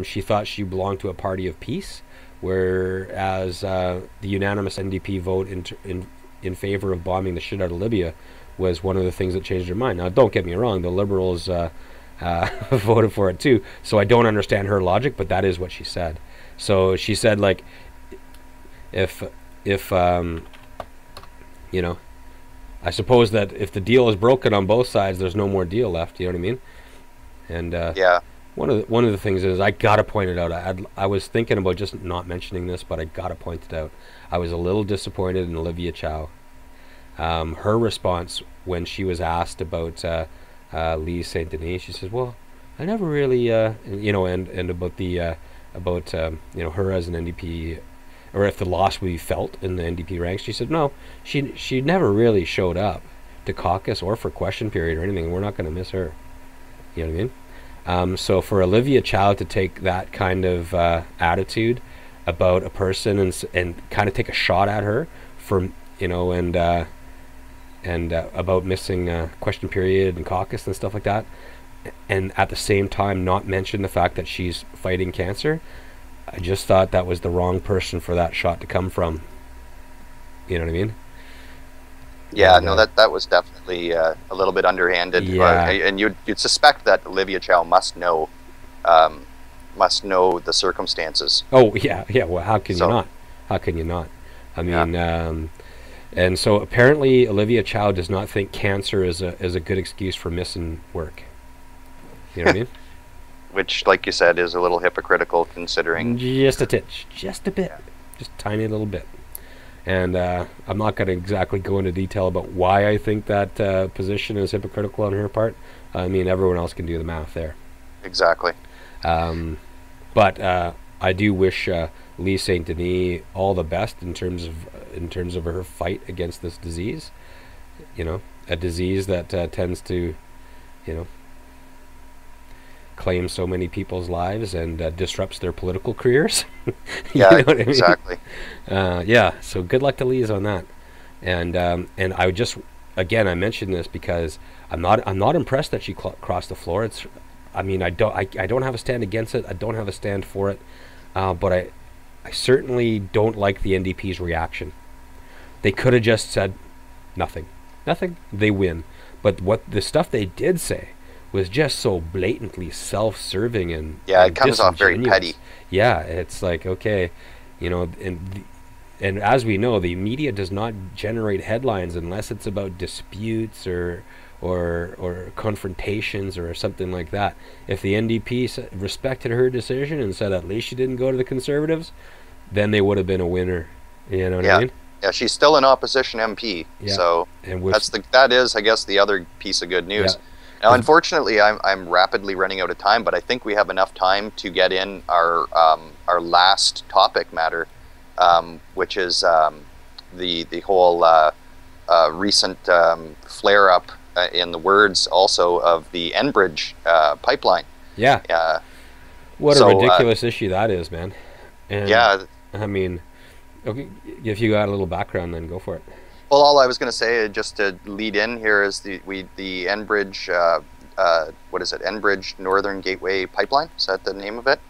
She thought she belonged to a party of peace, whereas the unanimous NDP vote in favor of bombing the shit out of Libya was one of the things that changed her mind. Now, don't get me wrong, the Liberals voted for it too, so I don't understand her logic, but that is what she said. So she said, like, if you know, I suppose that if the deal is broken on both sides, there's no more deal left. You know what I mean? And Yeah. one of the things is I gotta point it out. I was thinking about just not mentioning this, but I gotta point it out. I was a little disappointed in Olivia Chow. Her response when she was asked about Lee Saint Denis, she says, "Well, I never really, and about the her as an NDP, or if the loss we felt in the NDP ranks." She said, "No, she never really showed up to caucus or for question period or anything. We're not going to miss her." You know what I mean? So for Olivia Chow to take that kind of attitude about a person and kind of take a shot at her for about missing question period and caucus and stuff like that, and at the same time not mention the fact that she's fighting cancer, I just thought that was the wrong person for that shot to come from. You know what I mean? Yeah, And no, that was definitely a little bit underhanded. yeah, And you'd suspect that Olivia Chow must know the circumstances. oh yeah, yeah. Well, how can you So not? How can you not? I yeah, mean, and so apparently Olivia Chow does not think cancer is a good excuse for missing work. You know what I mean? which, like you said, is a little hypocritical considering. Just a titch, just a bit, Yeah, just a tiny little bit. And I'm not going to exactly go into detail about why I think that position is hypocritical on her part. I mean, everyone else can do the math there. exactly. Um, but I do wish Lee Saint Denis all the best in terms of her fight against this disease. You know, a disease that tends to, you know, claim so many people's lives and disrupts their political careers. You Yeah, know what I mean? exactly. Yeah. So good luck to Lee's on that. And I would just, again, I mentioned this because I'm not impressed that she crossed the floor. I mean, I don't have a stand against it. I don't have a stand for it. But I certainly don't like the NDP's reaction. They could have just said nothing, nothing. They win. But what the stuff they did say was just so blatantly self-serving Yeah, it and comes off very disingenuous. petty. Yeah, it's like, okay, you know, and as we know, the media does not generate headlines unless it's about disputes or confrontations or something like that. If the NDP respected her decision and said at least she didn't go to the Conservatives, then they would have been a winner. You know what I Yeah, mean? yeah, she's still an opposition MP, Yeah, so and which that is, I guess, the other piece of good yeah, news. Now, unfortunately, I'm rapidly running out of time, but I think we have enough time to get in our last topic matter, which is the whole recent flare up, in the words also of the Enbridge pipeline. yeah. Uh, What a so ridiculous issue that is, man. And yeah, I mean, okay, if you got a little background, then go for it. well, all I was going to say, just to lead in here, is the Enbridge, what is it? Enbridge Northern Gateway Pipeline. Is that the name of it?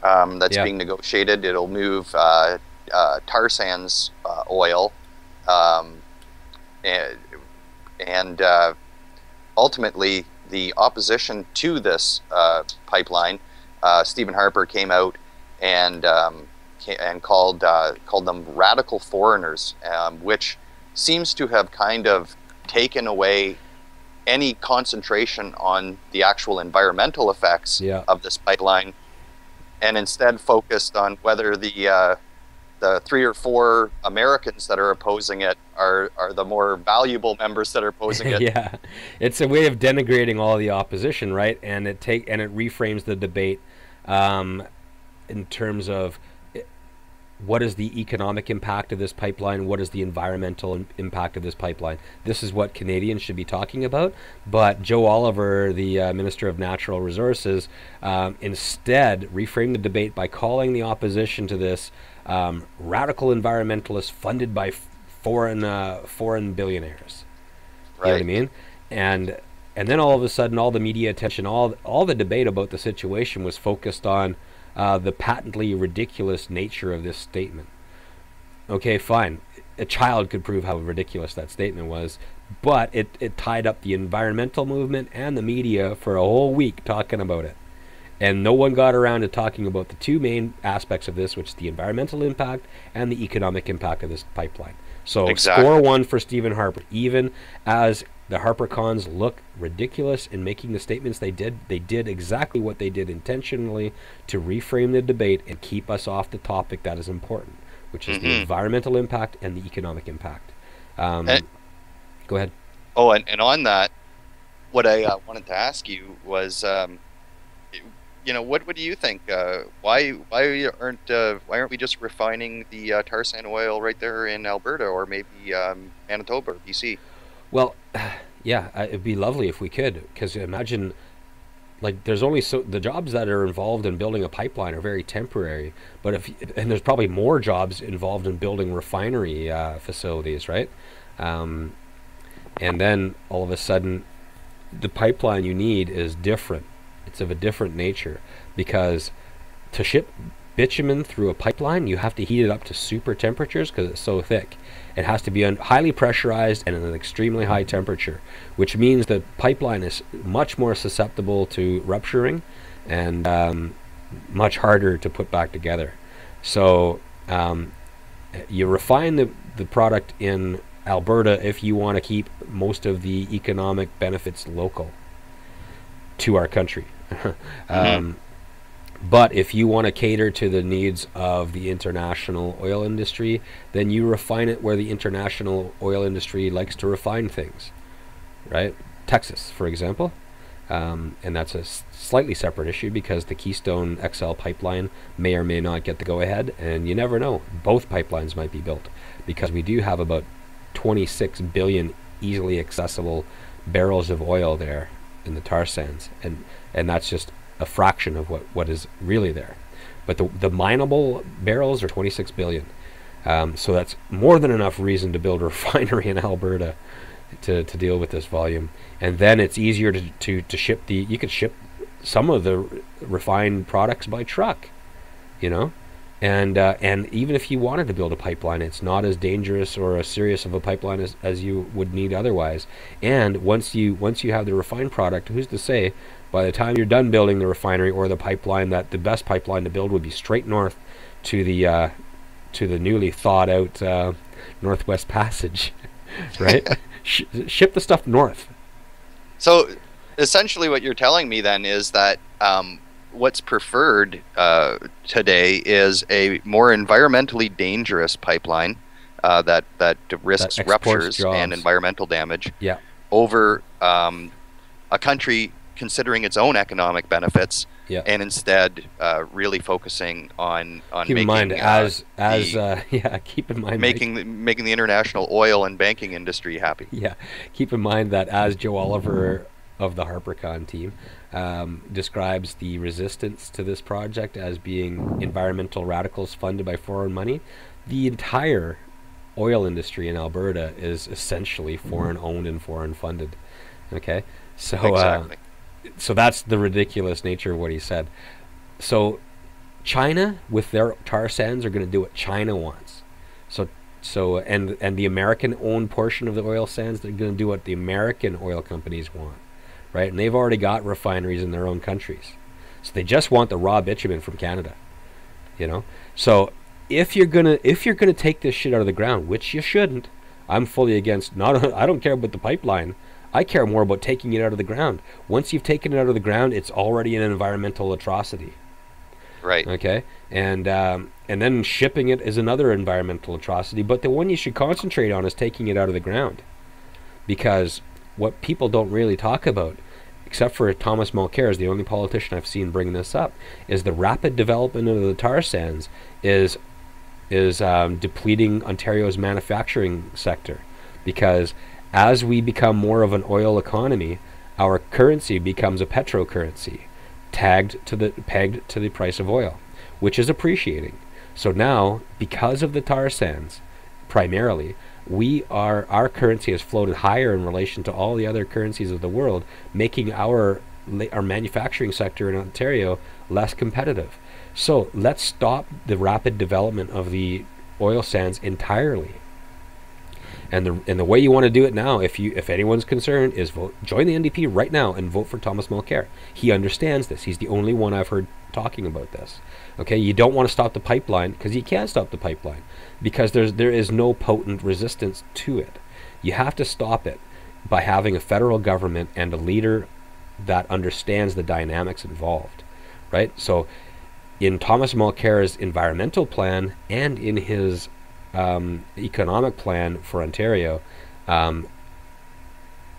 That's Yeah. being negotiated. It'll move tar sands oil, um, and, and ultimately the opposition to this pipeline. Stephen Harper came out and called them radical foreigners, which seems to have kind of taken away any concentration on the actual environmental effects Yeah. of this pipeline, and instead focused on whether the 3 or 4 Americans that are opposing it are the more valuable members that are opposing it. Yeah, it's a way of denigrating all the opposition, right? And it reframes the debate um, in terms of what is the economic impact of this pipeline? What is the environmental impact of this pipeline? This is what Canadians should be talking about. But Joe Oliver, the Minister of Natural Resources, instead reframed the debate by calling the opposition to this radical environmentalists funded by foreign billionaires. You know what I Right. mean? And And then all of a sudden, all the media attention, all the debate about the situation was focused on the patently ridiculous nature of this statement. Okay, fine. A child could prove how ridiculous that statement was, but it tied up the environmental movement and the media for a whole week talking about it. And no one got around to talking about the two main aspects of this, which is the environmental impact and the economic impact of this pipeline. So Exactly. score one for Stephen Harper. Even as the HarperCons look ridiculous in making the statements they did exactly what they did intentionally to reframe the debate and keep us off the topic that is important, which is the environmental impact and the economic impact. And, Go ahead. oh, and on that, what I wanted to ask you was, what do you think? Why aren't we just refining the tar sand oil right there in Alberta, or maybe Manitoba or BC? Well, yeah, it'd be lovely if we could, because imagine, like, there's only the jobs that are involved in building a pipeline are very temporary, but and there's probably more jobs involved in building refinery facilities, right? And then all of a sudden, the pipeline you need is different. It's of a different nature, because to ship bitumen through a pipeline, you have to heat it up to super temperatures because it's so thick. It has to be highly pressurized and at an extremely high temperature, which means the pipeline is much more susceptible to rupturing and much harder to put back together. So you refine the product in Alberta if you want to keep most of the economic benefits local to our country. But if you want to cater to the needs of the international oil industry, then you refine it where the international oil industry likes to refine things, right? Texas, for example. And that's a slightly separate issue because the Keystone XL pipeline may or may not get the go-ahead, and you never know. Both pipelines might be built because we do have about 26 billion easily accessible barrels of oil there in the tar sands, and that's just a fraction of what is really there. But the mineable barrels are 26 billion. So that's more than enough reason to build a refinery in Alberta to deal with this volume. And then it's easier to ship you could ship some of the refined products by truck, and even if you wanted to build a pipeline, it's not as dangerous or as serious of a pipeline as you would need otherwise. And once you have the refined product, who's to say by the time you're done building the refinery or the pipeline that the best pipeline to build would be straight north to the newly thawed out Northwest Passage, right? Ship the stuff north. So essentially what you're telling me then is that what's preferred today is a more environmentally dangerous pipeline that risks ruptures jobs and environmental damage, yeah, over a country considering its own economic benefits, yeah, and instead really focusing on keep making in mind keep in mind making the international oil and banking industry happy. Yeah, keep in mind that as Joe Oliver of the HarperCon team describes the resistance to this project as being environmental radicals funded by foreign money, the entire oil industry in Alberta is essentially foreign owned and foreign funded. Okay, so Exactly. So that's the ridiculous nature of what he said. So China with their tar sands are going to do what China wants. So and the American owned portion of the oil sands, they're going to do what the American oil companies want, right? And they've already got refineries in their own countries, so they just want the raw bitumen from Canada, So if you're gonna take this shit out of the ground, which you shouldn't, I'm fully against. I don't care about the pipeline. I care more about taking it out of the ground. Once you've taken it out of the ground, it's already an environmental atrocity. Right. Okay, and then shipping it is another environmental atrocity. But the one you should concentrate on is taking it out of the ground, because what people don't really talk about, except for Thomas Mulcair, is the only politician I've seen bring this up, is the rapid development of the tar sands is depleting Ontario's manufacturing sector, because as we become more of an oil economy, our currency becomes a petrocurrency, pegged to the price of oil, which is appreciating. So now, because of the tar sands, primarily, our currency has floated higher in relation to all the other currencies of the world, making our manufacturing sector in Ontario less competitive. So let's stop the rapid development of the oil sands entirely. And the way you want to do it now, if anyone's concerned, is join the NDP right now and vote for Thomas Mulcair. He understands this. He's the only one I've heard talking about this. Okay, you don't want to stop the pipeline, because you can't stop the pipeline, because there is no potent resistance to it. You have to stop it by having a federal government and a leader that understands the dynamics involved, right? So in Thomas Mulcair's environmental plan and in his economic plan for Ontario,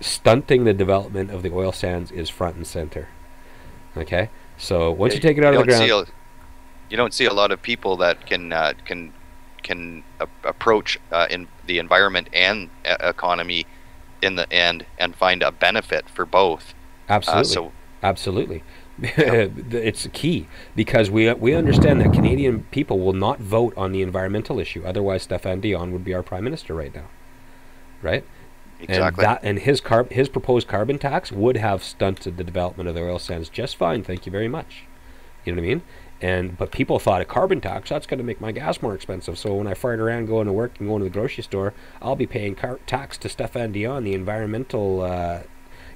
stunting the development of the oil sands is front and center. Okay, so once you take it out of the ground, you don't see a lot of people that can approach in the environment and economy in the end and find a benefit for both. Absolutely, absolutely. It's key, because we understand that Canadian people will not vote on the environmental issue. Otherwise, Stéphane Dion would be our prime minister right now, right? Exactly. And his proposed carbon tax would have stunted the development of the oil sands just fine. Thank you very much. You know what I mean? But people thought a carbon tax, that's going to make my gas more expensive. So when I fart around going to work and going to the grocery store, I'll be paying tax to Stéphane Dion, the environmental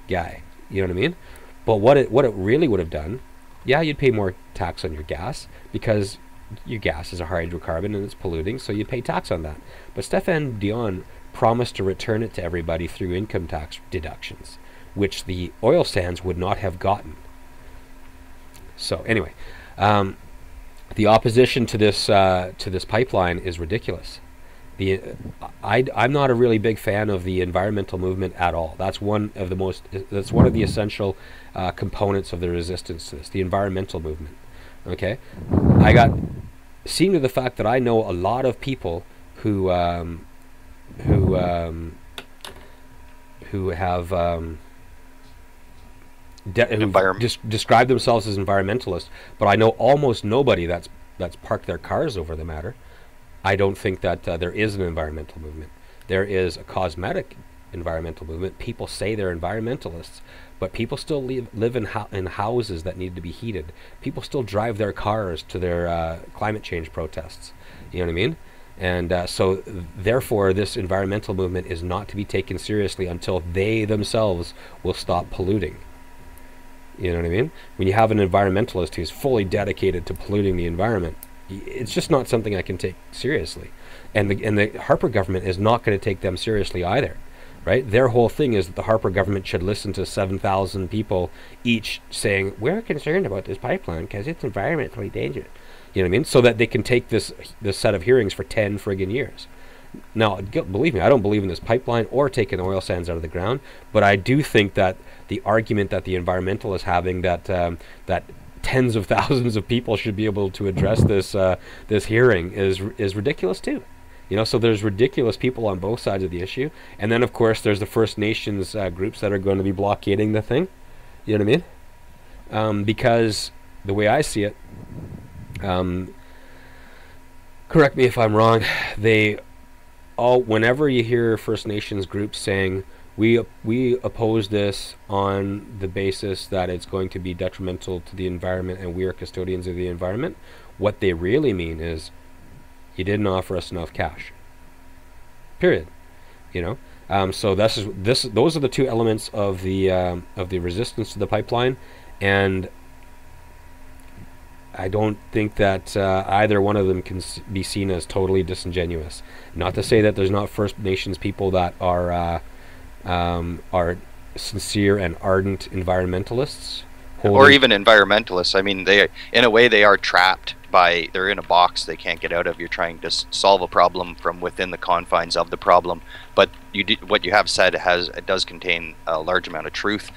guy. You know what I mean? But what it really would have done, yeah, you'd pay more tax on your gas, because your gas is a hydrocarbon and it's polluting, so you pay tax on that. But Stéphane Dion promised to return it to everybody through income tax deductions, which the oil sands would not have gotten. So anyway, the opposition to this pipeline is ridiculous. I'm not a really big fan of the environmental movement at all. That's one of the essential components of the resistance to this, the environmental movement. Okay, seeing to the fact that I know a lot of people who describe themselves as environmentalists, but I know almost nobody that's parked their cars over the matter. I don't think that there is an environmental movement. There is a cosmetic environmental movement. People say they're environmentalists, but people still live in houses that need to be heated. People still drive their cars to their climate change protests. You know what I mean? And so therefore this environmental movement is not to be taken seriously until they themselves will stop polluting. You know what I mean? When you have an environmentalist who's fully dedicated to polluting the environment, it's just not something I can take seriously. And the Harper government is not going to take them seriously either, right? Their whole thing is that the Harper government should listen to 7,000 people each saying, we're concerned about this pipeline because it's environmentally dangerous. You know what I mean? So that they can take this set of hearings for 10 friggin' years. Now, believe me, I don't believe in this pipeline or taking oil sands out of the ground, but I do think that the argument that the environmentalists having that tens of thousands of people should be able to address this hearing is ridiculous too. You know, so there's ridiculous people on both sides of the issue, and then of course there's the First Nations groups that are going to be blockading the thing. You know what I mean? Because the way I see it, correct me if I'm wrong, whenever you hear First Nations groups saying we oppose this on the basis that it's going to be detrimental to the environment and we are custodians of the environment, what they really mean is you didn't offer us enough cash. Period. You know, so those are the two elements of the resistance to the pipeline, and I don't think that either one of them can be seen as totally disingenuous. Not to say that there's not First Nations people that are sincere and ardent environmentalists, or even environmentalists. I mean, in a way they are trapped they're in a box they can't get out of. You're trying to solve a problem from within the confines of the problem, but what you have said does contain a large amount of truth.